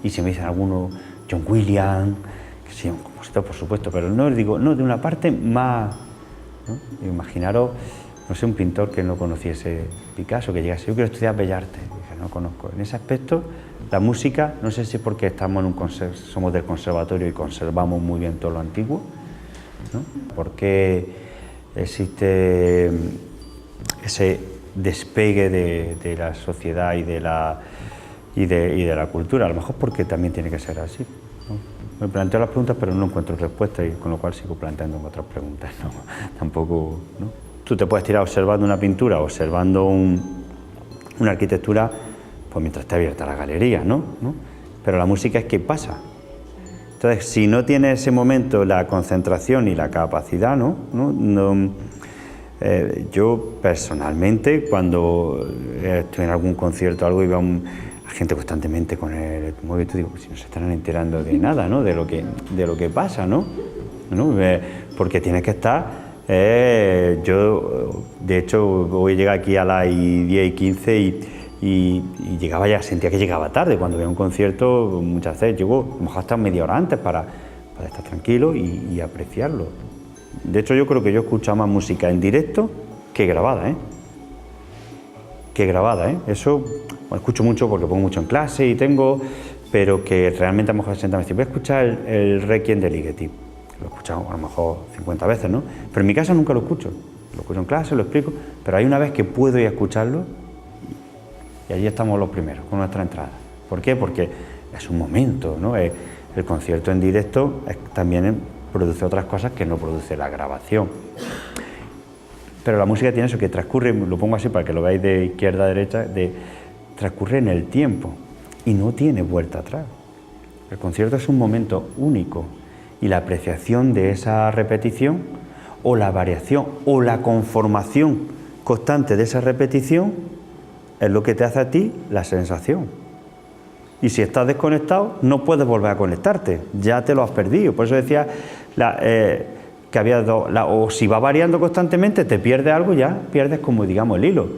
Y si me dicen alguno, John Williams, que sí, un compositor por supuesto, pero no digo, no, de una parte más, ¿no? Imaginaros, no sé, un pintor que no conociese Picasso, que llegase, yo quiero estudiar Bellas Artes, dije, no conozco. En ese aspecto, la música, no sé si es porque somos del conservatorio y conservamos muy bien todo lo antiguo, ¿no? Porque existe ese despegue de la sociedad y de la cultura, a lo mejor porque también tiene que ser así, ¿no? Me planteo las preguntas pero no encuentro respuesta, y con lo cual sigo planteando otras preguntas, ¿no? Tampoco, ¿no? Tú te puedes tirar observando una pintura, observando una arquitectura, pues mientras esté abierta la galería, ¿no? Pero la música es que pasa. Entonces, si no tiene ese momento la concentración y la capacidad, Yo personalmente, cuando estoy en algún concierto o algo y veo a gente constantemente con el móvil, digo, pues si no se están enterando de nada, ¿no? de lo que pasa, ¿no? Porque tienes que estar. Yo, de hecho, hoy llegué aquí a las 10:15 y llegaba ya, sentía que llegaba tarde. Cuando veía un concierto, muchas veces llego a lo mejor hasta media hora antes para estar tranquilo y apreciarlo. De hecho, yo creo que yo he escuchado más música en directo que grabada, ¿eh? Eso, bueno, escucho mucho porque pongo mucho en clase y pero que realmente a lo mejor sentarme y decir, voy a escuchar el Requiem de Ligeti. Lo he escuchado a lo mejor 50 veces, ¿no? Pero en mi casa nunca lo escucho. Lo escucho en clase, lo explico, pero hay una vez que puedo ir a escucharlo y allí estamos los primeros, con nuestra entrada. ¿Por qué? Porque es un momento, ¿no? El concierto en directo también produce otras cosas que no produce la grabación. Pero la música tiene eso, que transcurre, lo pongo así para que lo veáis de izquierda a derecha, transcurre en el tiempo y no tiene vuelta atrás. El concierto es un momento único y la apreciación de esa repetición o la variación o la conformación constante de esa repetición es lo que te hace a ti la sensación. Y si estás desconectado, no puedes volver a conectarte, ya te lo has perdido. Por eso decía que había o si va variando constantemente, te pierdes algo, ya pierdes como digamos el hilo.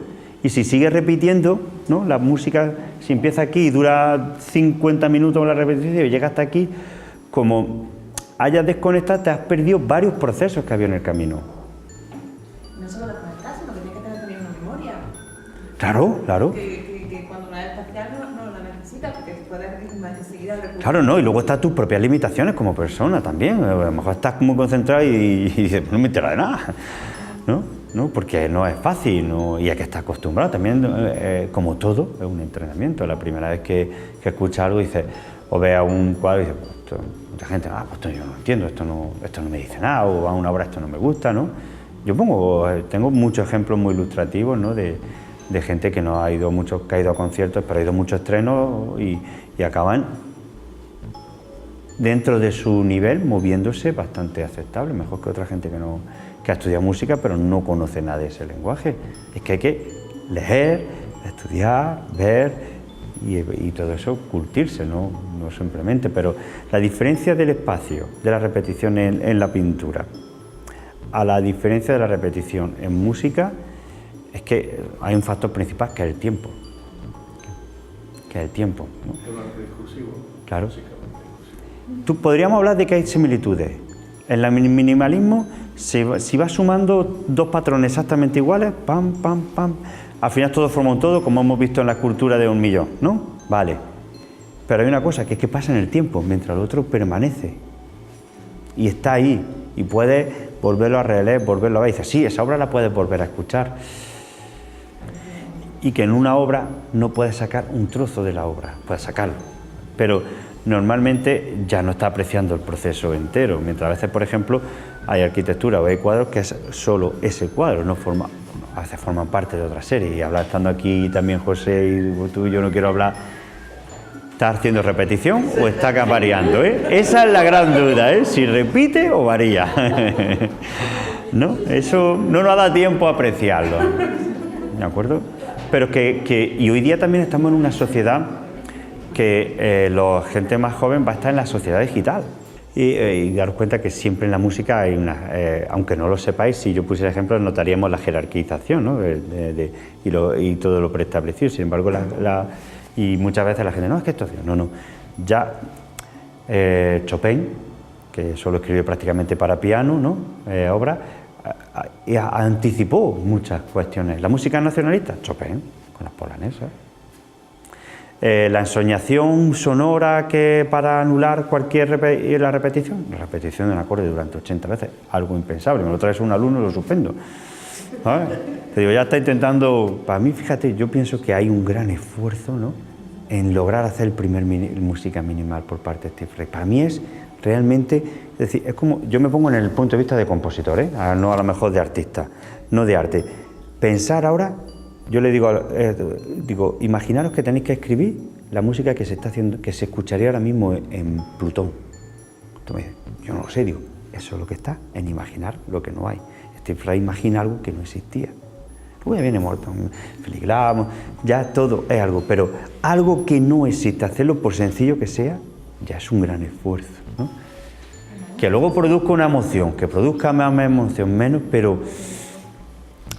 Y si sigues repitiendo, ¿no? La música, si empieza aquí y dura 50 minutos la repetición y llega hasta aquí, como hayas desconectado, te has perdido varios procesos que había en el camino. No solo desconectar, sino que tienes que tener también una memoria. Claro. Que cuando la espacial no la necesitas, porque puedes enseguida recuperar. Claro, no, y luego están tus propias limitaciones como persona también. A lo mejor estás muy concentrado y dices, no me entera de nada, ¿no? Porque no es fácil, ¿no? Y hay que estar acostumbrado también, como todo, es un entrenamiento. La primera vez que escuchas algo dices, o ves a un cuadro y dices, mucha gente, pues esto yo no entiendo, esto no me dice nada, o a una obra esto no me gusta, ¿no? Yo tengo muchos ejemplos muy ilustrativos, ¿no? De gente que no ha ido mucho, que ha ido a conciertos, pero ha ido a muchos estrenos y acaban dentro de su nivel moviéndose bastante aceptable, mejor que otra gente que ha estudiado música pero no conoce nada de ese lenguaje. Es que hay que leer, estudiar, ver y todo eso curtirse, no simplemente. Pero la diferencia del espacio, de la repetición en la pintura, a la diferencia de la repetición en música, es que hay un factor principal que es el tiempo. ¿no? Es más discursivo. Claro. Podríamos hablar de que hay similitudes. En el minimalismo, si vas sumando dos patrones exactamente iguales, pam, pam, pam, al final todo forma un todo, como hemos visto en la escultura de 1 millón, ¿no? Vale. Pero hay una cosa, que es que pasa en el tiempo, mientras el otro permanece. Y está ahí, y puedes volverlo a releer, volverlo a ver. Y dices, sí, esa obra la puedes volver a escuchar. Y que en una obra no puedes sacar un trozo de la obra, puedes sacarlo, pero normalmente ya no está apreciando el proceso entero, mientras a veces, por ejemplo, hay arquitectura o hay cuadros que es solo ese cuadro, a veces forman parte de otra serie. Y estando aquí también José y tú y yo, no quiero hablar, ¿está haciendo repetición o está variando? Esa es la gran duda, si repite o varía. ¿No? Eso no nos da tiempo a apreciarlo, ¿de acuerdo? Pero y hoy día también estamos en una sociedad que la gente más joven va a estar en la sociedad digital. Y daros cuenta que siempre en la música hay aunque no lo sepáis, si yo pusiera ejemplos, notaríamos la jerarquización, ¿no? Y todo lo preestablecido. Sin embargo, y muchas veces la gente, no, es que esto... No. Ya Chopin, que solo escribió prácticamente para piano, ¿no? Obras, anticipó muchas cuestiones. La música nacionalista, Chopin, con las polanesas. La ensoñación sonora que para anular la repetición de un acorde durante 80 veces, algo impensable. Me lo traes un alumno y lo suspendo. ¿Sabes? Te digo, ya está intentando. Para mí, fíjate, yo pienso que hay un gran esfuerzo, ¿no?, en lograr hacer el primer música minimal por parte de Steve Reich. Para mí es realmente, es decir, es como, yo me pongo en el punto de vista de compositor, no a lo mejor de artista, no de arte. Pensar ahora, yo le digo, imaginaros que tenéis que escribir la música que se está haciendo, que se escucharía ahora mismo en Plutón. Entonces, yo no lo sé, digo, eso es lo que está en imaginar lo que no hay. Steve Reich imagina algo que no existía. Luego ya viene Morton, Filigramo, ya todo es algo, pero algo que no existe, hacerlo por sencillo que sea, ya es un gran esfuerzo, ¿no? Que luego produzca una emoción, que produzca más emoción, menos, pero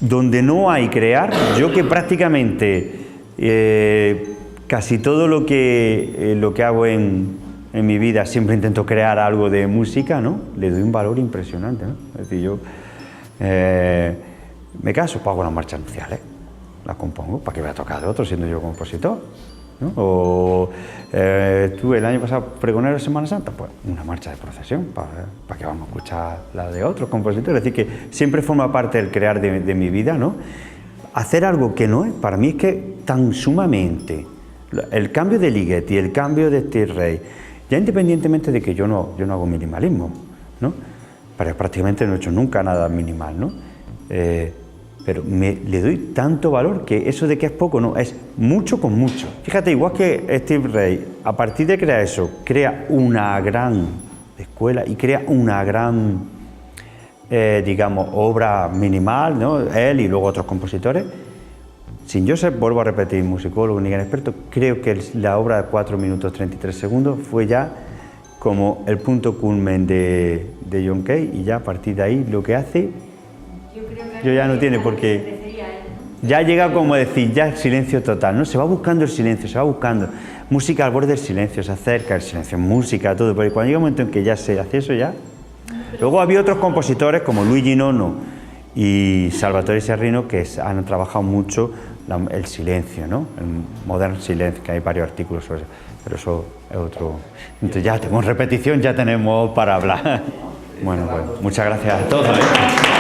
donde no hay crear, yo que prácticamente casi todo lo que hago en mi vida siempre intento crear algo de música, ¿no? Le doy un valor impresionante, ¿no? Es decir, yo me caso, pues hago las marchas nupciales, las compongo, para que voy a tocar de otro siendo yo compositor, ¿no? O estuve el año pasado pregonero de Semana Santa, pues una marcha de procesión, para que vamos a escuchar la de otros compositores. Es decir, que siempre forma parte del crear de mi vida, ¿no? Hacer algo que no es, para mí es que tan sumamente, el cambio de Ligeti, el cambio de Steve Reich, ya independientemente de que yo no hago minimalismo, ¿no? Pero prácticamente no he hecho nunca nada minimal, ¿no? Pero le doy tanto valor que eso de que es poco, no, es mucho con mucho. Fíjate, igual que Steve Reich, a partir de crear eso, crea una gran escuela y crea una gran, digamos, obra minimal, ¿no? Él y luego otros compositores. Sin yo ser, vuelvo a repetir, musicólogo ni gran experto, creo que la obra de 4 minutos 33 segundos fue ya como el punto culmen de John Cage, y ya a partir de ahí lo que hace, yo ya no tiene por qué. Ya llega como decir, ya el silencio total, ¿no? Se va buscando el silencio, se va buscando. Música al borde del silencio, se acerca el silencio, música, todo. Pero cuando llega un momento en que ya se hace eso, ya. Luego había otros compositores como Luigi Nono y Salvatore Sciarrino que han trabajado mucho el silencio, ¿no? El modern silence, que hay varios artículos sobre eso. Pero eso es otro. Entonces ya tenemos repetición, ya tenemos para hablar. Bueno, pues muchas gracias a todos, ¿eh?